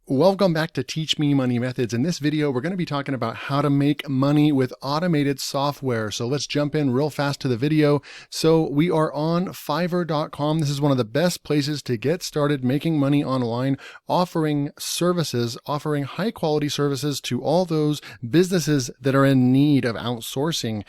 Welcome back to Teach Me Money Methods. In this video, we're going to be talking about how to make money with automated software. So let's jump in real fast to the video. So we are on Fiverr.com. This is one of the best places to get started making money online, offering services, offering high quality services to all those businesses that are in need of outsourcing.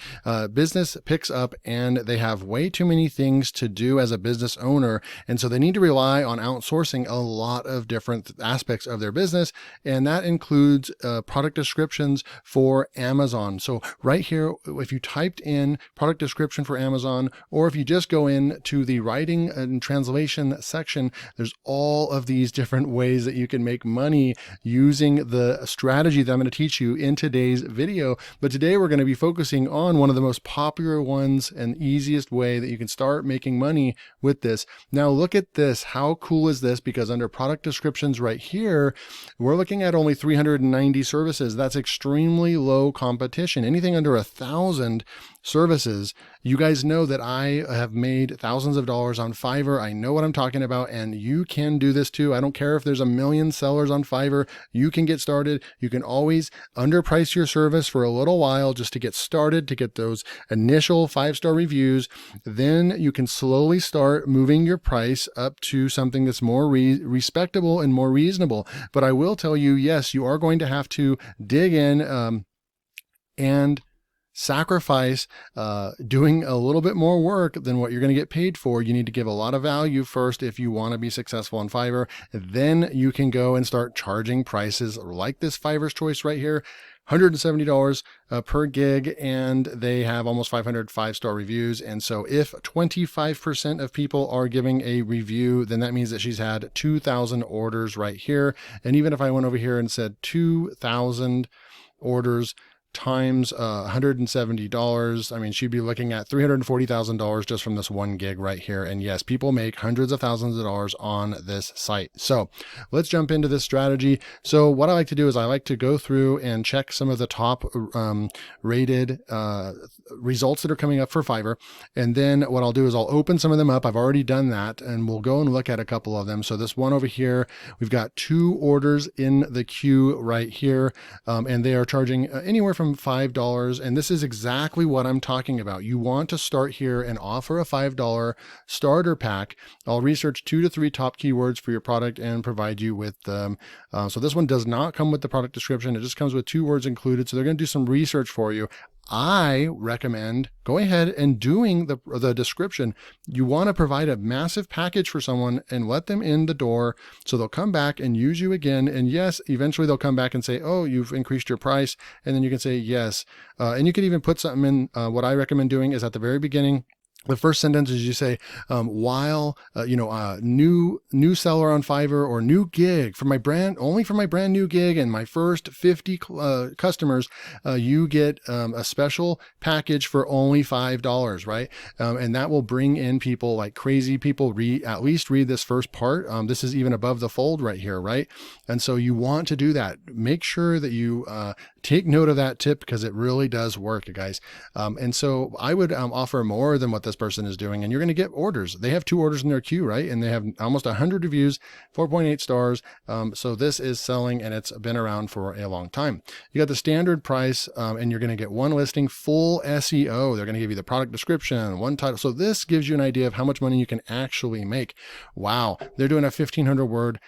Business picks up and they have way too many things to do as a business owner. And so they need to rely on outsourcing a lot of different aspects of their business, and that includes product descriptions for Amazon. So right here, if you typed in product description for Amazon, or if you just go in to the writing and translation section, there's all of these different ways that you can make money using the strategy that I'm going to teach you in today's video. But today we're going to be focusing on one of the most popular ones and easiest way that you can start making money with this. Now look at this. How cool is this? Because under product descriptions right here, we're looking at only 390 services. That's extremely low competition. Anything under 1,000 services, you guys know that I have made thousands of dollars on Fiverr. I know what I'm talking about, and you can do this too. I don't care if there's a million sellers on Fiverr. You can get started. You can always underprice your service for a little while just to get started, to get those initial 5-star reviews. Then you can slowly start moving your price up to something that's more respectable and more reasonable. But I will tell you, yes, you are going to have to dig in and sacrifice doing a little bit more work than what you're going to get paid for. You need to give a lot of value first if you want to be successful on Fiverr. Then you can go and start charging prices like this Fiverr's Choice right here. $170 per gig, and they have almost 500 5-star reviews. And so if 25% of people are giving a review, then that means that she's had 2,000 orders right here. And even if I went over here and said 2,000 orders times $170, I mean, she'd be looking at $340,000 just from this one gig right here. And yes, people make hundreds of thousands of dollars on this site. So let's jump into this strategy. So what I like to do is I like to go through and check some of the top rated results that are coming up for Fiverr. And then what I'll do is I'll open some of them up. I've already done that, and we'll go and look at a couple of them. So this one over here, we've got 2 orders in the queue right here, and they are charging anywhere from $5. And this is exactly what I'm talking about. You want to start here and offer a $5 starter pack. I'll research 2 to 3 top keywords for your product and provide you with them. So this one does not come with the product description. It just comes with 2 words included. So they're going to do some research for you. I recommend going ahead and doing the description. You want to provide a massive package for someone and let them in the door so they'll come back and use you again. And yes, eventually they'll come back and say, oh, you've increased your price. And then you can say yes. And you can even put something in. What I recommend doing is at the very beginning, the first sentence is you say, while, new seller on Fiverr or new gig for my brand, only for my brand new gig and my first 50 customers, you get a special package for only $5, right? And that will bring in people like crazy. People at least read this first part. This is even above the fold right here, right? And so you want to do that. Make sure that you take note of that tip because it really does work, guys. And so I would offer more than what this person is doing, and you're going to get orders. They have 2 orders in their queue, right? And they have almost 100 reviews, 4.8 stars. So this is selling, and it's been around for a long time. You got the standard price, and you're going to get 1 listing, full SEO. They're going to give you the product description, 1 title. So this gives you an idea of how much money you can actually make. Wow. They're doing a 1,500 word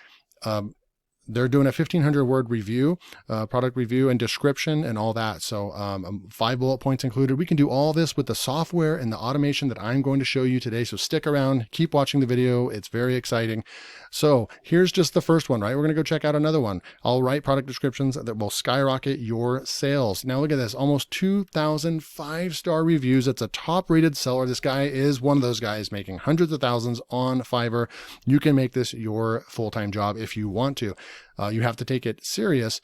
They're doing a 1,500 word review, product review and description and all that. So 5 bullet points included. We can do all this with the software and the automation that I'm going to show you today. So stick around, keep watching the video. It's very exciting. So here's just the first one, right? We're going to go check out another one. I'll write product descriptions that will skyrocket your sales. Now look at this, almost 2,000 5-star reviews. It's a top rated seller. This guy is one of those guys making hundreds of thousands on Fiverr. You can make this your full-time job if you want to. You have to take it serious.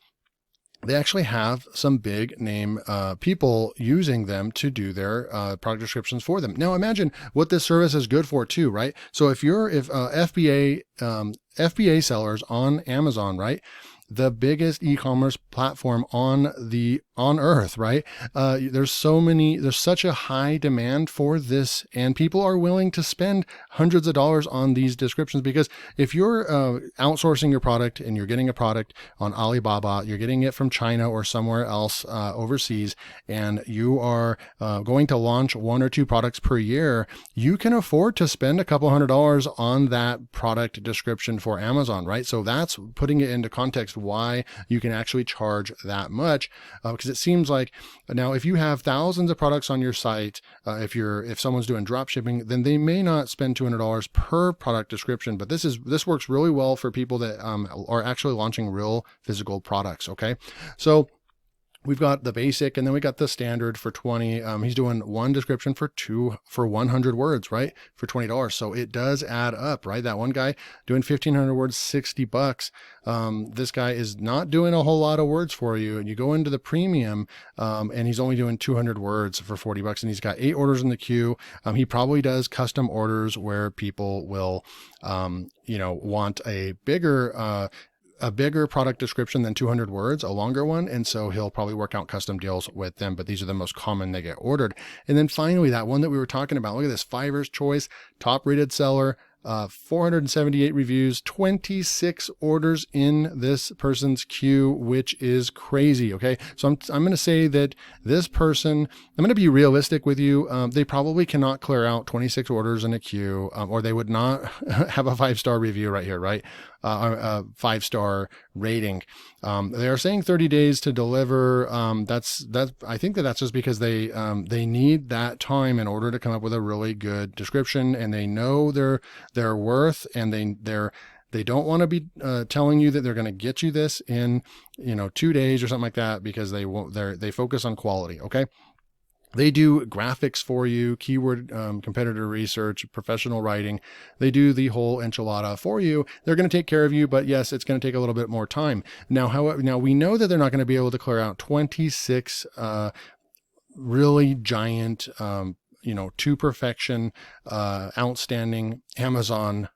They actually have some big name people using them to do their product descriptions for them. Now imagine what this service is good for too, right? So if FBA FBA sellers on Amazon, right? The biggest e-commerce platform on earth, right? There's such a high demand for this, and people are willing to spend hundreds of dollars on these descriptions, because if you're outsourcing your product and you're getting a product on Alibaba, you're getting it from China or somewhere else overseas, and you are going to launch 1 or 2 products per year, you can afford to spend a couple $100 on that product description for Amazon, right? So that's putting it into context why you can actually charge that much, because it seems like now if you have thousands of products on your site, if someone's doing drop shipping, then they may not spend $200 per product description, but this works really well for people that are actually launching real physical products. Okay, so we've got the basic, and then we got the standard for 20. He's doing one description for 100 words, right? For $20. So it does add up, right? That one guy doing 1,500 words, $60. This guy is not doing a whole lot of words for you. And you go into the premium, and he's only doing 200 words for $40, and he's got 8 orders in the queue. He probably does custom orders where people will, want a bigger product description than 200 words, a longer one. And so he'll probably work out custom deals with them, but these are the most common they get ordered. And then finally, that one that we were talking about, look at this, Fiverr's Choice, top rated seller, 478 reviews, 26 orders in this person's queue, which is crazy. Okay. So I'm going to say that this person, I'm going to be realistic with you. They probably cannot clear out 26 orders in a queue, or they would not have a 5-star review right here, right? A 5-star rating. They are saying 30 days to deliver. I think that's just because they need that time in order to come up with a really good description, and they know their worth, and they don't want to be telling you that they're going to get you this in 2 days or something like that, because they focus on quality. Okay. They do graphics for you, keyword competitor research, professional writing. They do the whole enchilada for you. They're going to take care of you, but yes, it's going to take a little bit more time. Now we know that they're not going to be able to clear out 26 really giant, to perfection, outstanding Amazon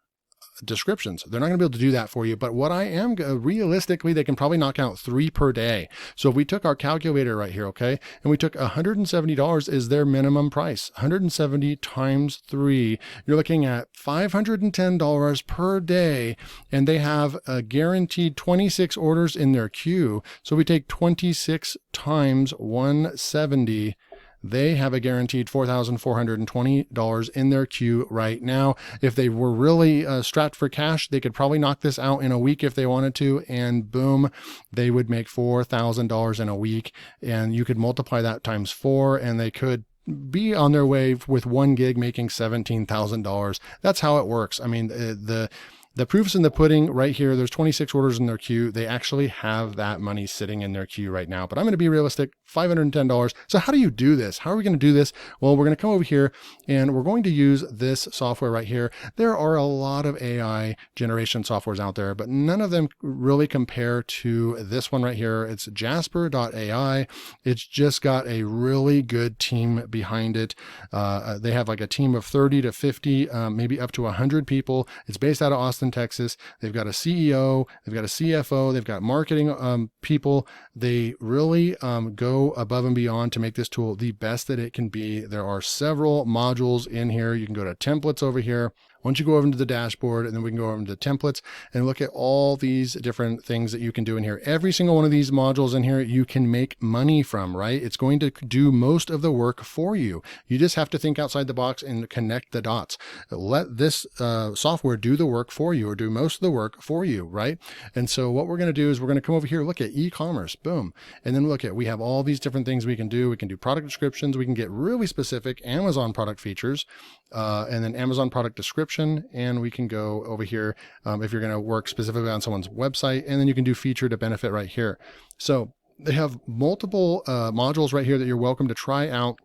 descriptions. They're not going to be able to do that for you, but what I am realistically, they can probably knock out 3 per day. So if we took our calculator right here, okay, and we took $170 is their minimum price, 170 times 3, you're looking at $510 per day, and they have a guaranteed 26 orders in their queue. So we take 26 times 170. They have a guaranteed $4,420 in their queue right now. If they were really strapped for cash, they could probably knock this out in a week if they wanted to, and boom, they would make $4,000 in a week. And you could multiply that times 4, and they could be on their way with 1 gig making $17,000. That's how it works. I mean, the proof's in the pudding right here. There's 26 orders in their queue. They actually have that money sitting in their queue right now. But I'm going to be realistic, $510. So how do you do this? How are we going to do this? Well, we're going to come over here and we're going to use this software right here. There are a lot of AI generation softwares out there, but none of them really compare to this one right here. It's Jasper AI. It's just got a really good team behind it. They have like a team of 30 to 50, maybe up to 100 people. It's based out of Austin, Texas. They've got a CEO, they've got a CFO, they've got marketing people. They really go above and beyond to make this tool the best that it can be. There are several modules in here. You can go to templates over here. Once you go over into the dashboard, and then we can go over into templates and look at all these different things that you can do in here. Every single one of these modules in here, you can make money from, right? It's going to do most of the work for you. You just have to think outside the box and connect the dots. Let this software do the work for you, or do most of the work for you, right? And so what we're going to do is we're going to come over here, look at e-commerce, boom. And then we have all these different things we can do. We can do product descriptions. We can get really specific Amazon product features, and then Amazon product description. And we can go over here if you're going to work specifically on someone's website, and then you can do feature to benefit right here. So they have multiple modules right here that you're welcome to try out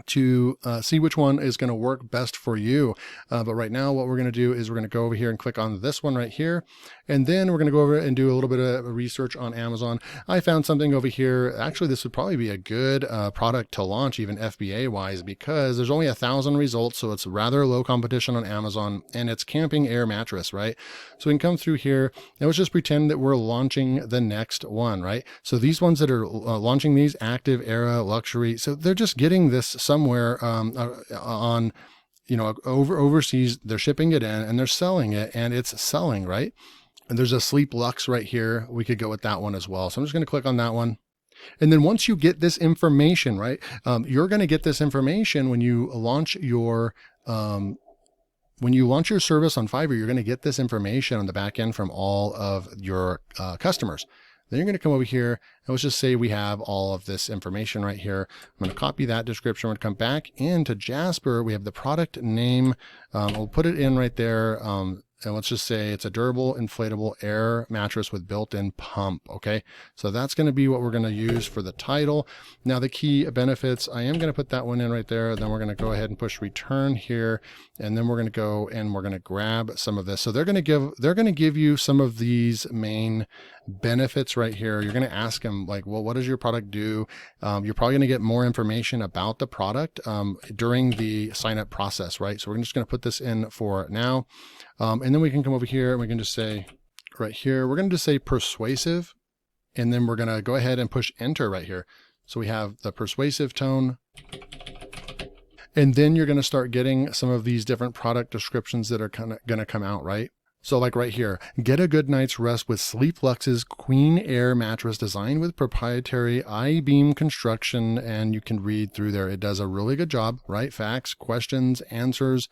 to see which one is going to work best for you. But right now, what we're going to do is we're going to go over here and click on this one right here. And then we're going to go over and do a little bit of research on Amazon. I found something over here. Actually, this would probably be a good product to launch, even FBA wise, because there's only 1,000 results. So it's rather low competition on Amazon, and it's camping air mattress, right? So we can come through here and let's just pretend that we're launching the next one, right? So these ones that are launching these, active, era, luxury. So they're just getting this somewhere on, overseas. They're shipping it in and they're selling it, and it's selling, right? And there's a Sleep Luxe right here. We could go with that one as well. So I'm just going to click on that one. And then once you get this information, right, you're going to get this information when you launch your service on Fiverr. You're going to get this information on the back end from all of your customers. Then you're going to come over here and let's just say we have all of this information right here. I'm going to copy that description. We're going to come back into Jasper. We have the product name. We'll put it in right there. And let's just say it's a durable inflatable air mattress with built-in pump. Okay, so that's going to be what we're going to use for the title. Now the key benefits, I am going to put that one in right there. Then we're going to go ahead and push return here, and then we're going to go and we're going to grab some of this. So they're going to give you some of these main benefits right here. You're going to ask them like, well, what does your product do? You're probably going to get more information about the product during the sign up process, right? So we're just going to put this in for now. And then we can come over here and we can just say right here, we're going to just say persuasive. And then we're going to go ahead and push enter right here. So we have the persuasive tone. And then you're going to start getting some of these different product descriptions that are kind of going to come out, right? So like right here, get a good night's rest with Sleep Luxe's Queen Air mattress designed with proprietary I-beam construction. And you can read through there. It does a really good job, right? Facts, questions, answers.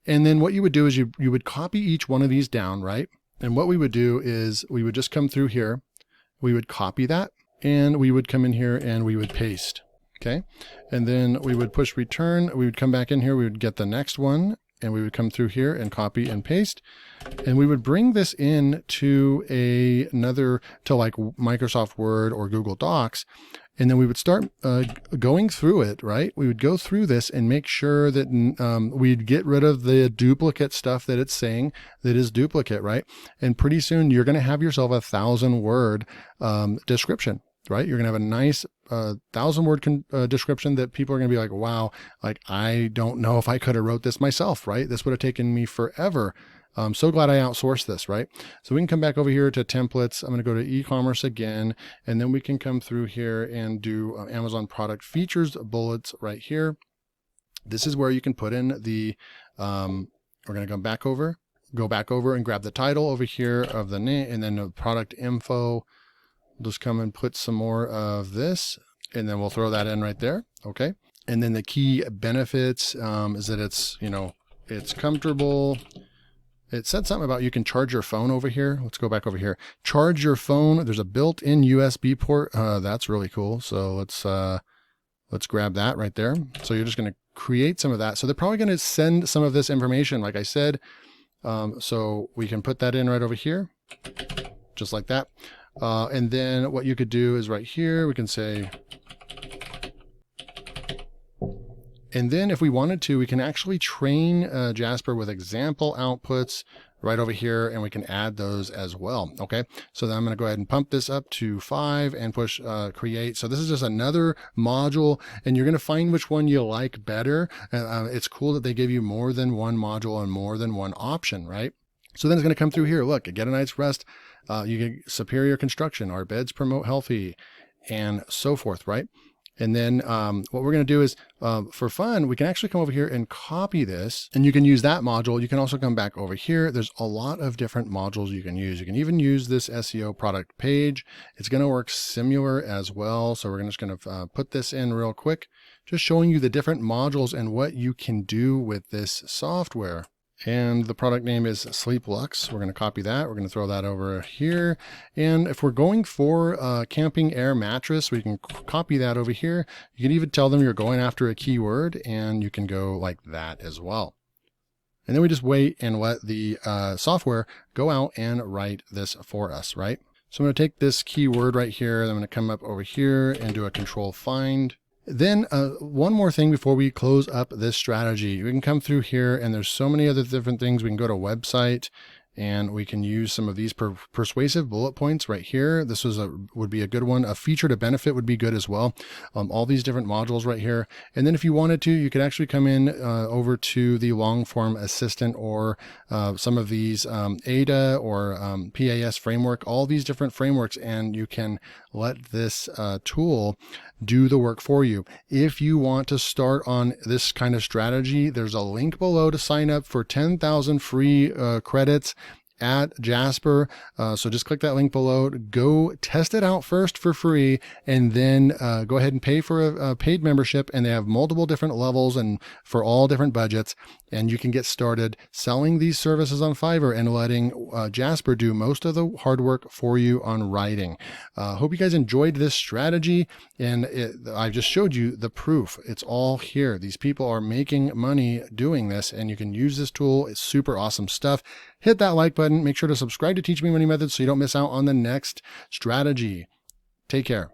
And then what you would do is you would copy each one of these down, right? And what we would do is we would just come through here. We would copy that and we would come in here and we would paste. Okay. And then we would push return. We would come back in here. We would get the next one and we would come through here and copy and paste. And we would bring this in to to like Microsoft Word or Google Docs. And then we would start going through it, right? We would go through this and make sure that we'd get rid of the duplicate stuff that it's saying that is duplicate, right? And pretty soon you're going to have yourself 1,000-word description, right? You're going to have a nice 1,000-word description that people are going to be like, wow, like I don't know if I could have wrote this myself, right? This would have taken me forever. I'm so glad I outsourced this, right? So we can come back over here to templates. I'm going to go to e-commerce again, and then we can come through here and do Amazon product features bullets right here. This is where you can put in the, we're going to go back over and grab the title over here of the name and then the product info. Just come and put some more of this and then we'll throw that in right there. Okay. And then the key benefits is that it's, it's comfortable. It said something about you can charge your phone over here. Let's go back over here. Charge your phone. There's a built-in USB port. That's really cool. So let's grab that right there. So you're just going to create some of that. So they're probably going to send some of this information, like I said. So we can put that in right over here, just like that. And then what you could do is right here, we can say, and then if we wanted to, we can actually train Jasper with example outputs right over here, and we can add those as well. Okay, so then I'm going to go ahead and pump this up to 5 and push create. So this is just another module, and you're going to find which one you like better. It's cool that they give you more than one module and more than one option, right? So then it's going to come through here. Look, get a night's rest. You get superior construction. Our beds promote healthy, and so forth, right? And then what we're going to do is, for fun, we can actually come over here and copy this, and you can use that module. You can also come back over here. There's a lot of different modules you can use. You can even use this SEO product page. It's going to work similar as well. So we're just going to put this in real quick, just showing you the different modules and what you can do with this software. And the product name is Sleep Luxe. We're going to copy that. We're going to throw that over here. And if we're going for a camping air mattress, we can copy that over here. You can even tell them you're going after a keyword, and you can go like that as well. And then we just wait and let the software go out and write this for us, right? So I'm going to take this keyword right here. I'm going to come up over here and do a control find. Then one more thing before we close up this strategy. We can come through here and there's so many other different things. We can go to website and we can use some of these persuasive bullet points right here. This would be a good one. A feature to benefit would be good as well. All these different modules right here. And then if you wanted to, you could actually come in over to the long form assistant or some of these ADA or PAS framework, all these different frameworks, and you can let this tool do the work for you. If you want to start on this kind of strategy, there's a link below to sign up for 10,000 free credits at Jasper. So just click that link below, go test it out first for free, and then go ahead and pay for a paid membership. And they have multiple different levels and for all different budgets. And you can get started selling these services on Fiverr and letting Jasper do most of the hard work for you on writing. Hope you guys enjoyed this strategy. And I just showed you the proof. It's all here. These people are making money doing this, and you can use this tool. It's super awesome stuff. Hit that like button. Make sure to subscribe to Teach Me Money Methods so you don't miss out on the next strategy. Take care.